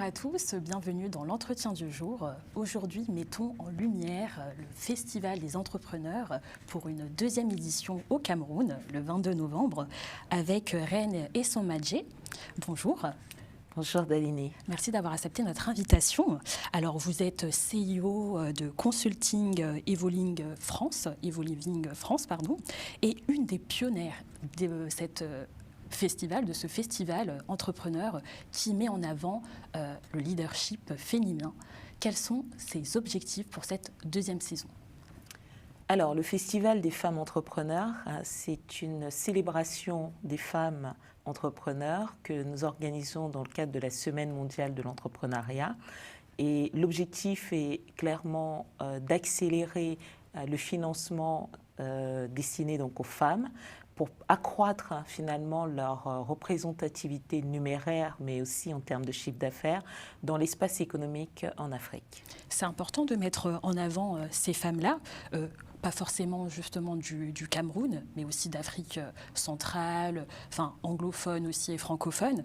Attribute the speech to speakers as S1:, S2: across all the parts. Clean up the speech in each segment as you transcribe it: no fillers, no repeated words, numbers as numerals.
S1: à tous, bienvenue dans l'entretien du jour. Aujourd'hui, mettons en lumière le Festival des entrepreneurs pour une deuxième édition au Cameroun, le 22 novembre, avec Reine Essomadjé. Bonjour.
S2: Bonjour Daline.
S1: Merci d'avoir accepté notre invitation. Alors, vous êtes CEO de Consulting Evolving France, et une des pionnières de ce festival entrepreneur qui met en avant le leadership féminin. Quels sont ses objectifs pour cette deuxième saison ?
S2: Alors, le Festival des femmes entrepreneurs, c'est une célébration des femmes entrepreneurs que nous organisons dans le cadre de la Semaine mondiale de l'entrepreneuriat. Et l'objectif est clairement d'accélérer le financement destiné donc aux femmes pour accroître finalement leur représentativité numéraire, mais aussi en termes de chiffre d'affaires, dans l'espace économique en Afrique.
S1: C'est important de mettre en avant ces femmes-là, pas forcément justement du Cameroun, mais aussi d'Afrique centrale, enfin anglophone aussi et francophone.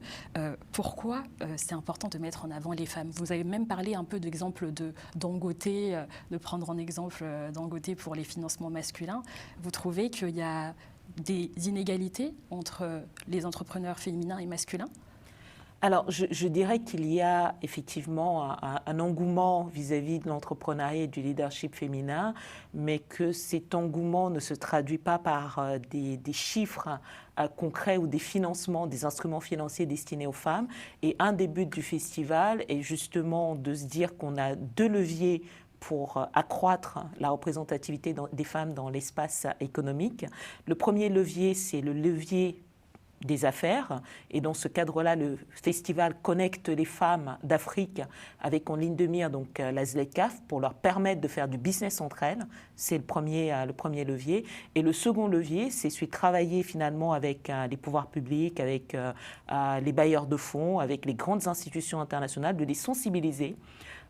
S1: Pourquoi c'est important de mettre en avant les femmes ? Vous avez même parlé un peu d'exemple de Dangote, de prendre en exemple Dangote pour les financements masculins. Vous trouvez qu'il y a des inégalités entre les entrepreneurs féminins et masculins ?
S2: Alors, je dirais qu'il y a effectivement un engouement vis-à-vis de l'entrepreneuriat et du leadership féminin, mais que cet engouement ne se traduit pas par des chiffres concrets ou des financements, des instruments financiers destinés aux femmes. Et un des buts du festival est justement de se dire qu'on a deux leviers pour accroître la représentativité des femmes dans l'espace économique. Le premier levier, c'est le levier des affaires. Et dans ce cadre-là, le festival connecte les femmes d'Afrique avec en ligne de mire donc, la ZLECAf pour leur permettre de faire du business entre elles. C'est le premier levier. Et le second levier, c'est celui de travailler finalement avec les pouvoirs publics, avec les bailleurs de fonds, avec les grandes institutions internationales, de les sensibiliser.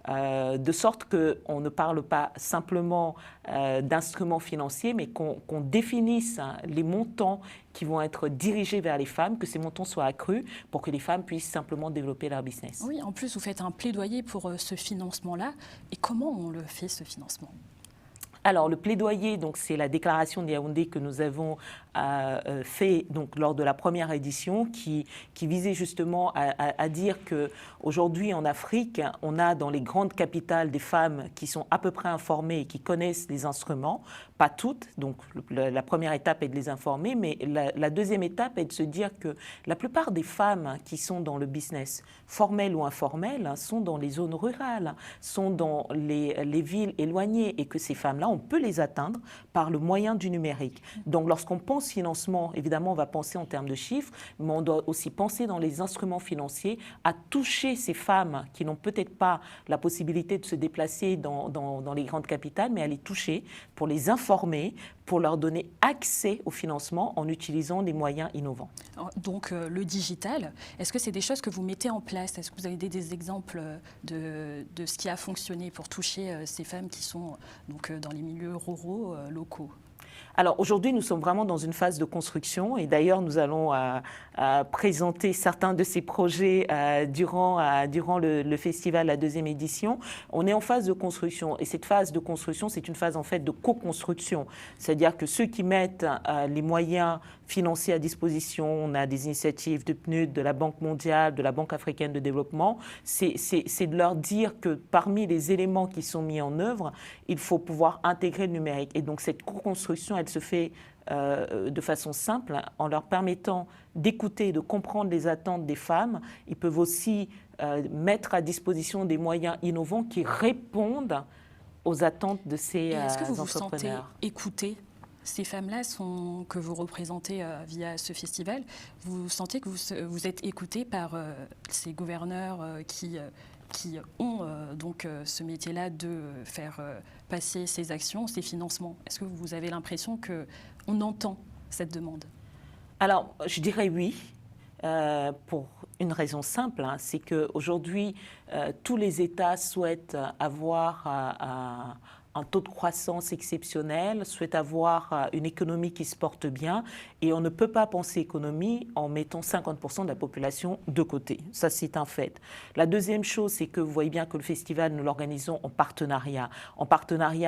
S2: De sorte qu'on ne parle pas simplement d'instruments financiers, mais qu'on définisse les montants qui vont être dirigés vers les femmes, que ces montants soient accrus pour que les femmes puissent simplement développer leur business.
S1: Oui, en plus, vous faites un plaidoyer pour ce financement-là. Et comment on le fait, ce financement ?
S2: Alors, le plaidoyer, donc, c'est la déclaration de Yaoundé que nous avons fait donc, lors de la première édition qui visait justement à dire qu'aujourd'hui en Afrique, on a dans les grandes capitales des femmes qui sont à peu près informées et qui connaissent les instruments, pas toutes, donc la première étape est de les informer, mais la deuxième étape est de se dire que la plupart des femmes qui sont dans le business, formel ou informel, sont dans les zones rurales, sont dans les villes éloignées et que ces femmes-là, on peut les atteindre par le moyen du numérique. Donc lorsqu'on pense financement, évidemment on va penser en termes de chiffres, mais on doit aussi penser dans les instruments financiers à toucher ces femmes qui n'ont peut-être pas la possibilité de se déplacer dans les grandes capitales, mais à les toucher pour les informer, pour leur donner accès au financement en utilisant des moyens innovants.
S1: Donc le digital, est-ce que c'est des choses que vous mettez en place ? Est-ce que vous avez des exemples de ce qui a fonctionné pour toucher ces femmes qui sont donc, dans les milieux ruraux locaux ?
S2: Alors aujourd'hui, nous sommes vraiment dans une phase de construction et d'ailleurs, nous allons présenter certains de ces projets durant le festival, la deuxième édition. On est en phase de construction et cette phase de construction, c'est une phase en fait de co-construction. C'est-à-dire que ceux qui mettent les moyens financiers à disposition, on a des initiatives de PNUD, de la Banque mondiale, de la Banque africaine de développement, c'est de leur dire que parmi les éléments qui sont mis en œuvre, il faut pouvoir intégrer le numérique. Et donc cette co-construction, elle se fait de façon simple, en leur permettant d'écouter et de comprendre les attentes des femmes. Ils peuvent aussi mettre à disposition des moyens innovants qui répondent aux attentes de ces entrepreneurs.
S1: Est-ce que vous vous sentez écoutés ? Ces femmes-là que vous représentez via ce festival, vous sentez que vous êtes écoutés par ces gouverneurs qui ont donc ce métier-là de faire passer ces actions, ces financements. Est-ce que vous avez l'impression qu'on entend cette demande ?
S2: Alors, je dirais oui, pour une raison simple, c'est qu'aujourd'hui, tous les États souhaitent avoir un taux de croissance exceptionnel, souhaitent avoir une économie qui se porte bien, et on ne peut pas penser économie en mettant 50% de la population de côté. Ça, c'est un fait. La deuxième chose, c'est que vous voyez bien que le festival, nous l'organisons en partenariat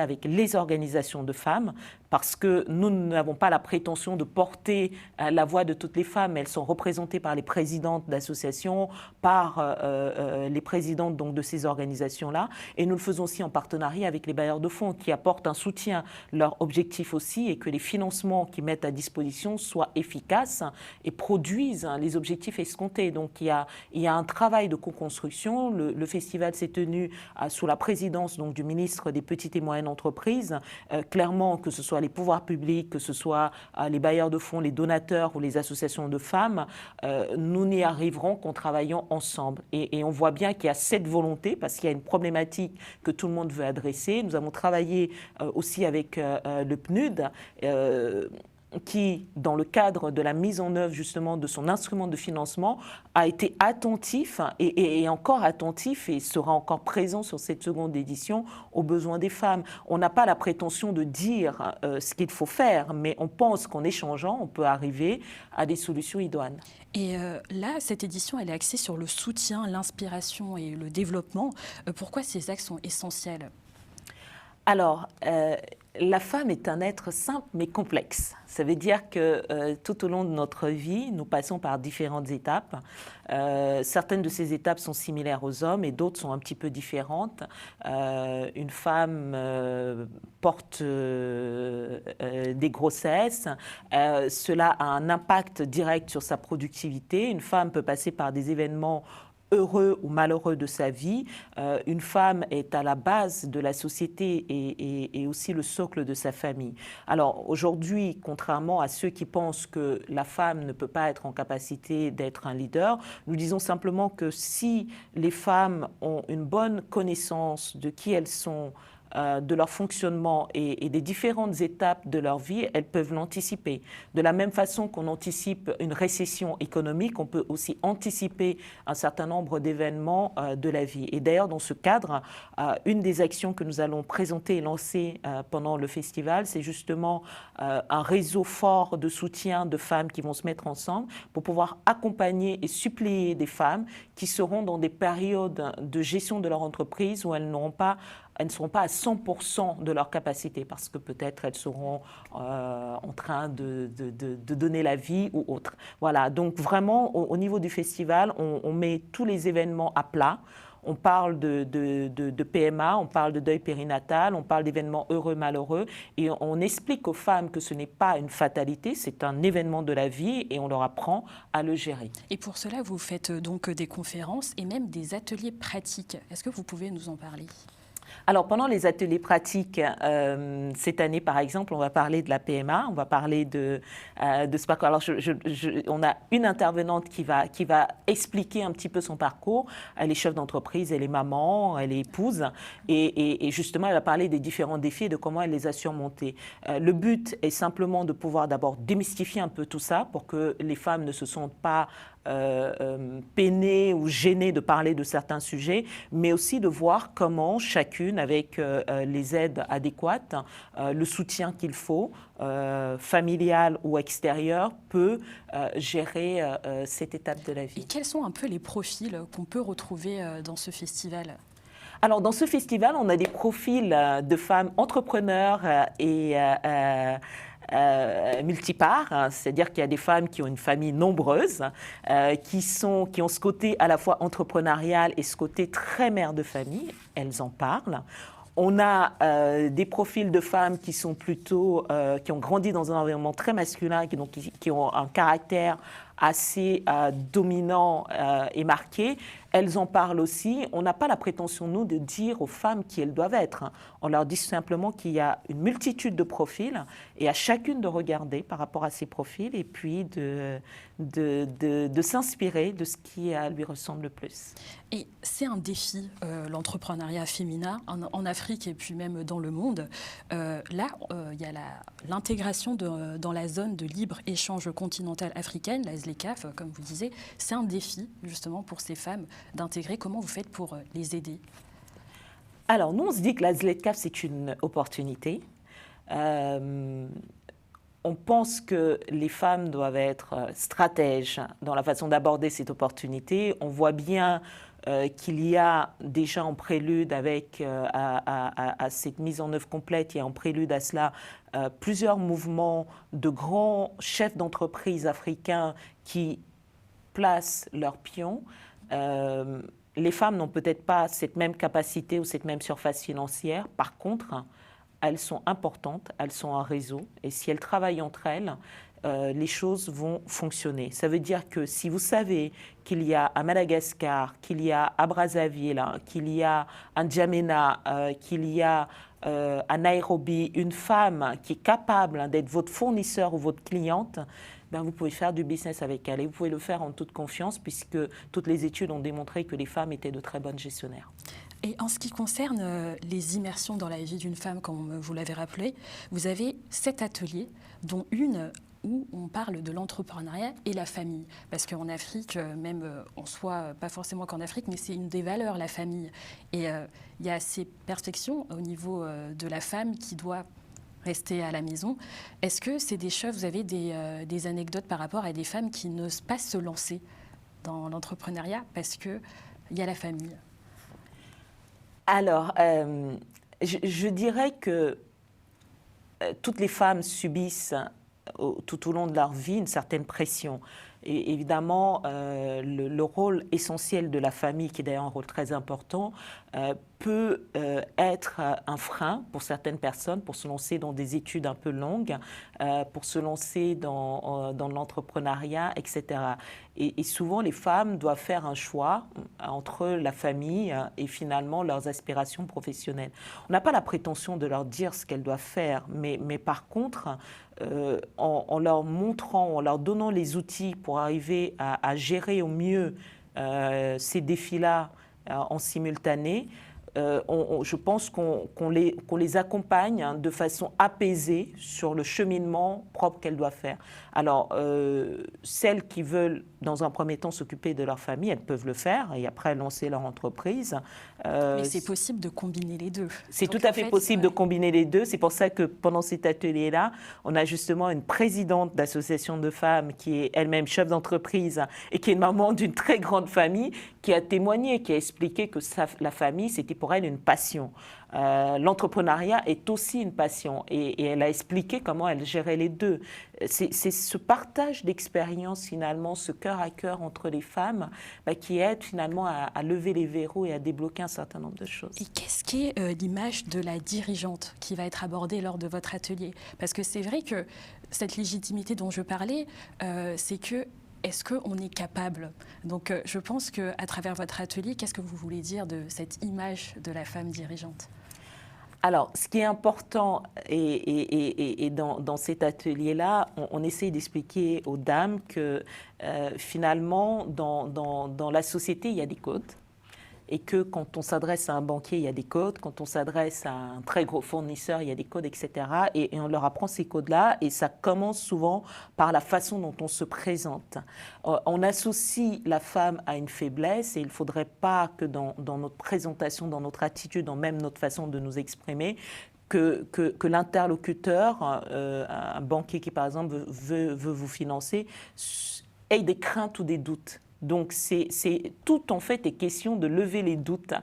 S2: avec les organisations de femmes, parce que nous n'avons pas la prétention de porter la voix de toutes les femmes. Elles sont représentées par les présidentes d'associations, par les présidentes donc, de ces organisations-là. Et nous le faisons aussi en partenariat avec les bailleurs de fonds qui apportent un soutien. Leur objectif aussi est que les financements qu'ils mettent à disposition soient efficaces et produisent les objectifs escomptés. Donc il y a un travail de co-construction. Le festival s'est tenu sous la présidence donc, du ministre des Petites et Moyennes Entreprises. Clairement, que ce soit les pouvoirs publics, que ce soit les bailleurs de fonds, les donateurs ou les associations de femmes, nous n'y arriverons qu'en travaillant ensemble. Et on voit bien qu'il y a cette volonté, parce qu'il y a une problématique que tout le monde veut adresser. Nous avons travaillé aussi avec le PNUD, qui, dans le cadre de la mise en œuvre justement de son instrument de financement, a été attentif et encore attentif et sera encore présent sur cette seconde édition aux besoins des femmes. On n'a pas la prétention de dire ce qu'il faut faire, mais on pense qu'en échangeant, on peut arriver à des solutions idoines.
S1: Et là, cette édition, elle est axée sur le soutien, l'inspiration et le développement. Pourquoi ces axes sont essentiels ?
S2: Alors, la femme est un être simple mais complexe. Ça veut dire que tout au long de notre vie, nous passons par différentes étapes. Certaines de ces étapes sont similaires aux hommes et d'autres sont un petit peu différentes. Une femme porte des grossesses. Cela a un impact direct sur sa productivité. Une femme peut passer par des événements heureux ou malheureux de sa vie. Une femme est à la base de la société et aussi le socle de sa famille. Alors aujourd'hui, contrairement à ceux qui pensent que la femme ne peut pas être en capacité d'être un leader, nous disons simplement que si les femmes ont une bonne connaissance de qui elles sont, de leur fonctionnement et des différentes étapes de leur vie, elles peuvent l'anticiper. De la même façon qu'on anticipe une récession économique, on peut aussi anticiper un certain nombre d'événements de la vie. Et d'ailleurs, dans ce cadre, une des actions que nous allons présenter et lancer pendant le festival, c'est justement un réseau fort de soutien de femmes qui vont se mettre ensemble pour pouvoir accompagner et suppléer des femmes qui seront dans des périodes de gestion de leur entreprise où elles ne seront pas à 100% de leur capacité parce que peut-être elles seront en train de donner la vie ou autre. Voilà, donc vraiment au niveau du festival, on met tous les événements à plat. On parle de PMA, on parle de deuil périnatal, on parle d'événements heureux, malheureux, et on explique aux femmes que ce n'est pas une fatalité, c'est un événement de la vie et on leur apprend à le gérer.
S1: Et pour cela, vous faites donc des conférences et même des ateliers pratiques. Est-ce que vous pouvez nous en parler ?
S2: Alors, pendant les ateliers pratiques, cette année, par exemple, on va parler de la PMA, on va parler de ce parcours. Alors, on a une intervenante qui va expliquer un petit peu son parcours. Elle est chef d'entreprise, elle est maman, elle est épouse. Et justement, elle va parler des différents défis et de comment elle les a surmontés. Le but est simplement de pouvoir d'abord démystifier un peu tout ça pour que les femmes ne se sentent pas peinées ou gênées de parler de certains sujets, mais aussi de voir comment chacune, avec les aides adéquates, le soutien qu'il faut, familial ou extérieur, peut gérer cette étape de la vie.
S1: Et quels sont un peu les profils qu'on peut retrouver dans ce festival ?
S2: Alors, dans ce festival, on a des profils de femmes entrepreneurs et multiparts, hein, c'est-à-dire qu'il y a des femmes qui ont une famille nombreuse, qui ont ce côté à la fois entrepreneurial et ce côté très mère de famille, elles en parlent. On a des profils de femmes qui sont plutôt, qui ont grandi dans un environnement très masculin, qui ont un caractère assez dominant et marqué. Elles en parlent aussi. On n'a pas la prétention, nous, de dire aux femmes qui elles doivent être. On leur dit simplement qu'il y a une multitude de profils et à chacune de regarder par rapport à ces profils et puis de s'inspirer de ce qui lui ressemble le plus.
S1: Et c'est un défi, l'entrepreneuriat féminin en Afrique et puis même dans le monde. Là, il y a l'intégration dans la zone de libre-échange continentale africaine, la SLECAF, comme vous disiez. C'est un défi, justement, pour ces femmes d'intégrer. Comment vous faites pour les aider ?
S2: Alors, nous, on se dit que la ZLECAf, c'est une opportunité. On pense que les femmes doivent être stratèges dans la façon d'aborder cette opportunité. On voit bien qu'il y a déjà en prélude avec à cette mise en œuvre complète, il y a en prélude à cela plusieurs mouvements de grands chefs d'entreprise africains qui placent leurs pions. Les femmes n'ont peut-être pas cette même capacité ou cette même surface financière. Par contre, elles sont importantes, elles sont un réseau. Et si elles travaillent entre elles, les choses vont fonctionner. Ça veut dire que si vous savez qu'il y a à Madagascar, qu'il y a à Brazzaville, qu'il y a à N'Djamena, qu'il y a à Nairobi une femme qui est capable d'être votre fournisseur ou votre cliente, ben vous pouvez faire du business avec elle. Et vous pouvez le faire en toute confiance puisque toutes les études ont démontré que les femmes étaient de très bonnes gestionnaires.
S1: Et en ce qui concerne les immersions dans la vie d'une femme, comme vous l'avez rappelé, vous avez 7 ateliers, dont une où on parle de l'entrepreneuriat et la famille. Parce qu'en Afrique, même en soi, pas forcément qu'en Afrique, mais c'est une des valeurs, la famille. Et il y a ces perspectives au niveau de la femme qui doit rester à la maison. Est-ce que c'est des choses, vous avez des anecdotes par rapport à des femmes qui n'osent pas se lancer dans l'entrepreneuriat parce qu'il y a la famille?
S2: Alors, je dirais que toutes les femmes subissent tout au long de leur vie une certaine pression. Et évidemment, le rôle essentiel de la famille, qui est d'ailleurs un rôle très important, peut être un frein pour certaines personnes pour se lancer dans des études un peu longues, pour se lancer dans l'entrepreneuriat, etc. Et souvent, les femmes doivent faire un choix entre la famille et finalement leurs aspirations professionnelles. On n'a pas la prétention de leur dire ce qu'elles doivent faire, mais par contre, en leur montrant, en leur donnant les outils pour arriver à gérer au mieux ces défis-là en simultané, je pense qu'on les accompagne de façon apaisée sur le cheminement propre qu'elles doivent faire. Alors, celles qui veulent, dans un premier temps, s'occuper de leur famille, elles peuvent le faire et après lancer leur entreprise.
S1: Mais c'est possible de combiner les deux.
S2: C'est tout à fait possible de combiner les deux. C'est pour ça que pendant cet atelier-là, on a justement une présidente d'association de femmes qui est elle-même chef d'entreprise et qui est maman d'une très grande famille, qui a témoigné, qui a expliqué que la famille, c'était pour elle une passion. L'entrepreneuriat est aussi une passion et elle a expliqué comment elle gérait les deux. C'est ce partage d'expérience finalement, ce cœur à cœur entre les femmes qui aide finalement à lever les verrous et à débloquer un certain nombre de choses.
S1: Et qu'est-ce qui est l'image de la dirigeante qui va être abordée lors de votre atelier? Parce que c'est vrai que cette légitimité dont je parlais, c'est que est-ce qu'on est capable? Donc je pense qu'à travers votre atelier, qu'est-ce que vous voulez dire de cette image de la femme dirigeante?
S2: Alors, ce qui est important et dans cet atelier-là, on essaie d'expliquer aux dames que finalement, dans la société, il y a des codes. Et que quand on s'adresse à un banquier, il y a des codes. Quand on s'adresse à un très gros fournisseur, il y a des codes, etc. Et on leur apprend ces codes-là. Et ça commence souvent par la façon dont on se présente. On associe la femme à une faiblesse. Et il ne faudrait pas que dans notre présentation, dans notre attitude, dans même notre façon de nous exprimer, que l'interlocuteur, un banquier qui par exemple veut vous financer, ait des craintes ou des doutes. Donc, tout en fait est question de lever les doutes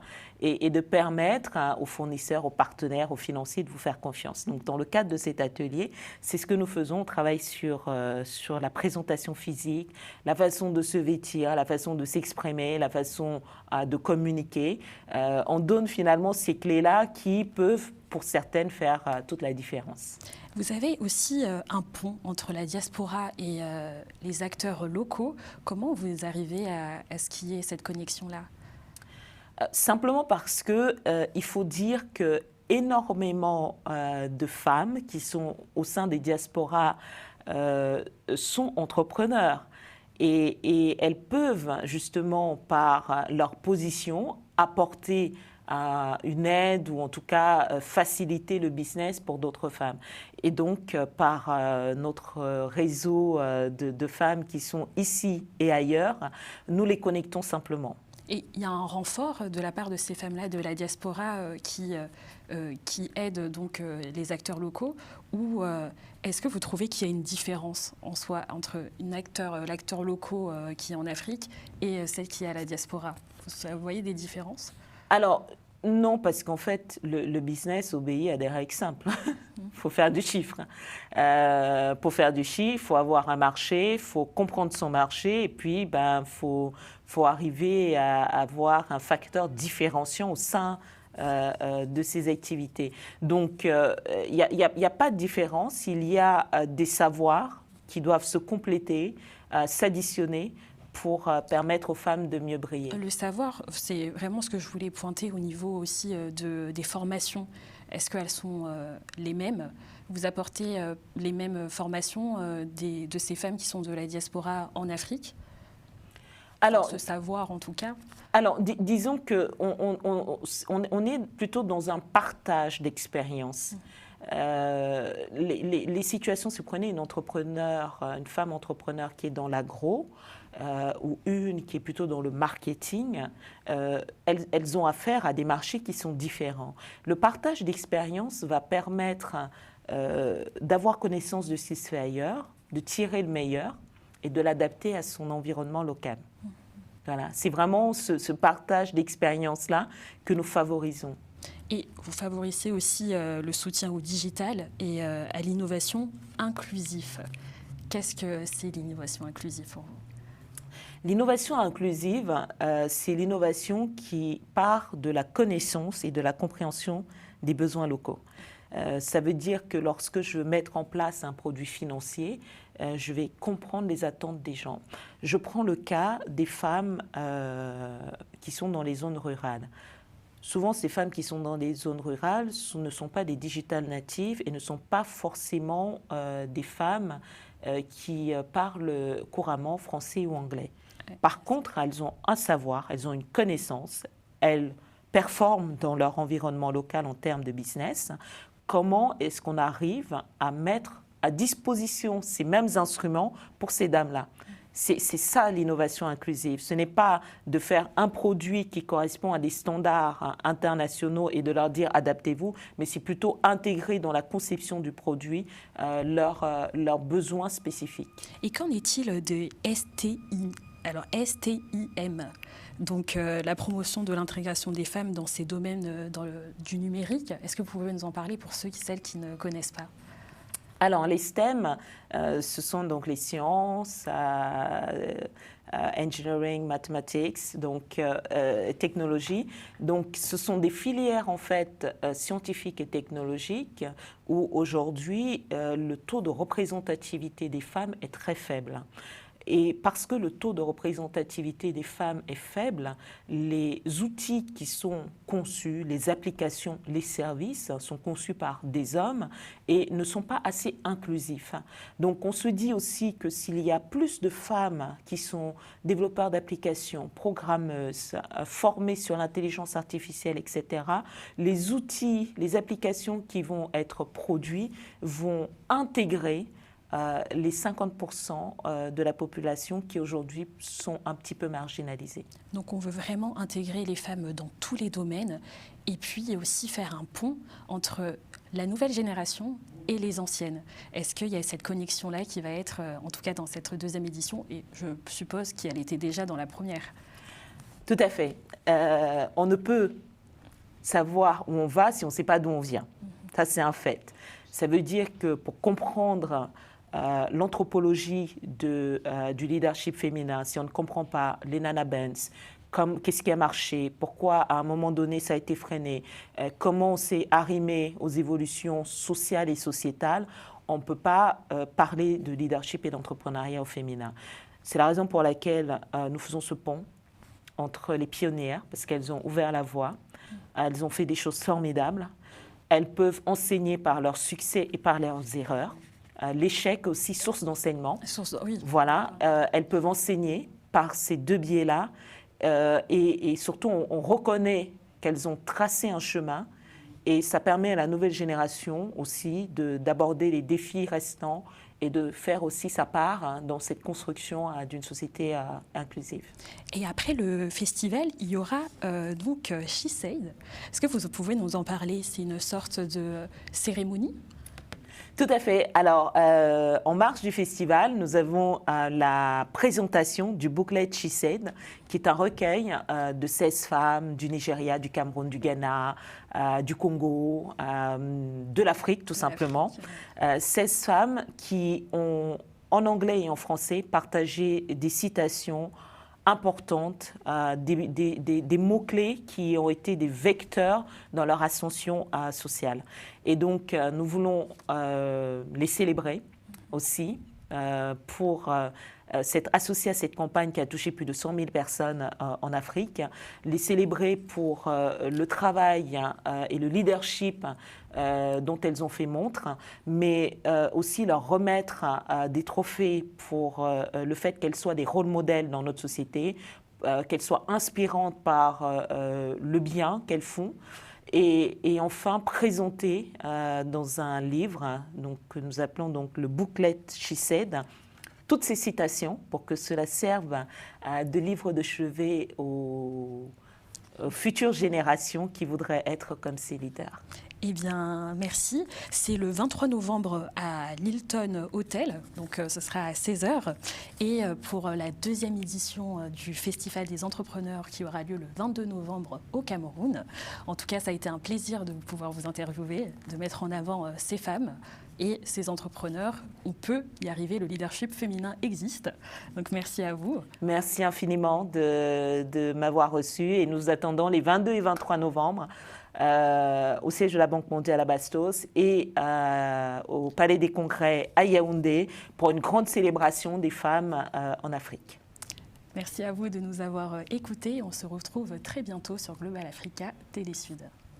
S2: et de permettre aux fournisseurs, aux partenaires, aux financiers de vous faire confiance. Donc, dans le cadre de cet atelier, c'est ce que nous faisons. On travaille sur la présentation physique, la façon de se vêtir, la façon de s'exprimer, la façon de communiquer. On donne finalement ces clés-là qui peuvent, pour certaines, faire toute la différence.
S1: Vous avez aussi un pont entre la diaspora et les acteurs locaux. Comment vous arrivez à ce qu'il y ait cette connexion-là?
S2: Simplement parce qu'il faut dire que énormément de femmes qui sont au sein des diasporas sont entrepreneurs. Et elles peuvent justement, par leur position, apporter une aide ou en tout cas faciliter le business pour d'autres femmes. Et donc, par notre réseau de femmes qui sont ici et ailleurs, nous les connectons simplement.
S1: Et il y a un renfort de la part de ces femmes-là, de la diaspora, qui aident donc les acteurs locaux, ou est-ce que vous trouvez qu'il y a une différence en soi entre l'acteur local qui est en Afrique et celle qui est à la diaspora? Vous voyez des différences?
S2: Alors, non, parce qu'en fait, le business obéit à des règles simples. Il faut faire du chiffre. Pour faire du chiffre, il faut avoir un marché, il faut comprendre son marché, et puis faut arriver à avoir un facteur différenciant au sein de ces activités. Donc, il n'y a pas de différence. Il y a des savoirs qui doivent se compléter, s'additionner, pour permettre aux femmes de mieux briller.
S1: Le savoir, c'est vraiment ce que je voulais pointer au niveau aussi des formations. Est-ce qu'elles sont les mêmes? Vous apportez les mêmes formations de ces femmes qui sont de la diaspora en Afrique? Alors, ce savoir en tout cas.
S2: Alors, disons qu'on est plutôt dans un partage d'expériences. Les situations, si vous prenez une femme entrepreneur qui est dans l'agro, ou une qui est plutôt dans le marketing, elles ont affaire à des marchés qui sont différents. Le partage d'expérience va permettre d'avoir connaissance de ce qui se fait ailleurs, de tirer le meilleur et de l'adapter à son environnement local. Voilà, c'est vraiment ce partage d'expérience-là que nous favorisons.
S1: Et vous favorisez aussi le soutien au digital et à l'innovation inclusive. Qu'est-ce que c'est l'innovation inclusive pour vous?
S2: L'innovation inclusive, c'est l'innovation qui part de la connaissance et de la compréhension des besoins locaux. Ça veut dire que lorsque je veux mettre en place un produit financier, je vais comprendre les attentes des gens. Je prends le cas des femmes qui sont dans les zones rurales. Souvent, ces femmes qui sont dans les zones rurales ne sont pas des digital natives et ne sont pas forcément des femmes qui parlent couramment français ou anglais. Par contre, elles ont un savoir, elles ont une connaissance, elles performent dans leur environnement local en termes de business. Comment est-ce qu'on arrive à mettre à disposition ces mêmes instruments pour ces dames-là? C'est ça l'innovation inclusive. Ce n'est pas de faire un produit qui correspond à des standards internationaux et de leur dire adaptez-vous, mais c'est plutôt intégrer dans la conception du produit leurs besoins spécifiques.
S1: Et qu'en est-il de STI? Alors STIM, donc la promotion de l'intégration des femmes dans ces domaines du numérique. Est-ce que vous pouvez nous en parler pour celles qui ne connaissent pas?
S2: Alors les STEM, ce sont donc les sciences, engineering, mathematics, donc technologie. Donc ce sont des filières en fait scientifiques et technologiques où aujourd'hui le taux de représentativité des femmes est très faible. Et parce que le taux de représentativité des femmes est faible, les outils qui sont conçus, les applications, les services sont conçus par des hommes et ne sont pas assez inclusifs. Donc on se dit aussi que s'il y a plus de femmes qui sont développeurs d'applications, programmeuses, formées sur l'intelligence artificielle, etc., les outils, les applications qui vont être produits vont intégrer les 50% de la population qui aujourd'hui sont un petit peu marginalisées.
S1: Donc on veut vraiment intégrer les femmes dans tous les domaines et puis aussi faire un pont entre la nouvelle génération et les anciennes. Est-ce qu'il y a cette connexion-là qui va être, en tout cas dans cette deuxième édition, et je suppose qu'elle était déjà dans la première?
S2: Tout à fait. On ne peut savoir où on va si on ne sait pas d'où on vient. Ça, c'est un fait. Ça veut dire que pour comprendre l'anthropologie du leadership féminin, si on ne comprend pas les Nana Benz, qu'est-ce qui a marché, pourquoi à un moment donné ça a été freiné, comment on s'est arrimé aux évolutions sociales et sociétales, on ne peut pas parler de leadership et d'entrepreneuriat au féminin. C'est la raison pour laquelle nous faisons ce pont entre les pionnières, parce qu'elles ont ouvert la voie, elles ont fait des choses formidables, elles peuvent enseigner par leur succès et par leurs erreurs. L'échec aussi source d'enseignement.
S1: Oui.
S2: Voilà, elles peuvent enseigner par ces deux biais-là et surtout on reconnaît qu'elles ont tracé un chemin Et ça permet à la nouvelle génération aussi d'aborder les défis restants et de faire aussi sa part dans cette construction d'une société inclusive.
S1: Et après le festival, il y aura donc She Said. Est-ce que vous pouvez nous en parler? C'est une sorte de cérémonie?
S2: Tout à fait. Alors, en marge du festival, nous avons la présentation du booklet She Said, qui est un recueil de 16 femmes du Nigeria, du Cameroun, du Ghana, du Congo, de l'Afrique tout simplement. 16 femmes qui ont, en anglais et en français, partagé des citations importantes, des mots-clés qui ont été des vecteurs dans leur ascension sociale. Et donc, nous voulons les célébrer aussi pour s'être associés à cette campagne qui a touché plus de 100 000 personnes en Afrique, les célébrer pour le travail et le leadership dont elles ont fait montre, mais aussi leur remettre des trophées pour le fait qu'elles soient des rôles modèles dans notre société, qu'elles soient inspirantes par le bien qu'elles font. Et enfin présenter dans un livre donc, que nous appelons donc, le booklet She Said, toutes ces citations pour que cela serve de livre de chevet aux futures générations qui voudraient être comme ces leaders.
S1: Eh bien, merci. C'est le 23 novembre à l'Hilton Hotel, donc ce sera à 16h. Et pour la deuxième édition du Festival des entrepreneurs qui aura lieu le 22 novembre au Cameroun. En tout cas, ça a été un plaisir de pouvoir vous interviewer, de mettre en avant ces femmes et ces entrepreneurs. On peut y arriver, le leadership féminin existe. Donc merci à vous. Merci
S2: infiniment de m'avoir reçu et nous attendons les 22 et 23 novembre. Au siège de la Banque mondiale à Bastos et au Palais des Congrès à Yaoundé pour une grande célébration des femmes en Afrique.
S1: Merci à vous de nous avoir écoutés. On se retrouve très bientôt sur Global Africa Télé Sud.